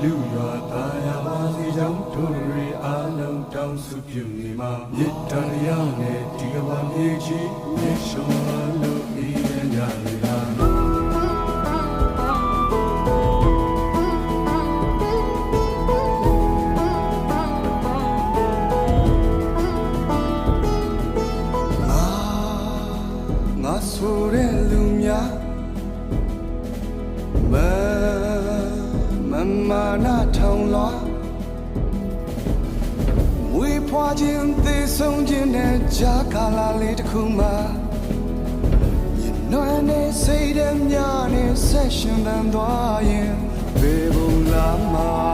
လူရွာသားရပါစီကြောင့်တို့တွေအားလုံးတောင်းစုပြုနေမှာမြစ်တန်ရနဲ့ဒီကဘာမြေကြီးမြေရှုံးလို့ဤရညနေလားဆိုတဲ့လူများမမာနာထောင်လွားမွေးဖွားခြင်းသေဆုံးခြင်းနဲ့ကြာကာလလေးတစ်ခုမှာညနွမ်းနဲ့စိတ်ဓာတ်များနဲ့ဆက်ရှင်သန်သွားရင်ဘေဘုံလာမှာ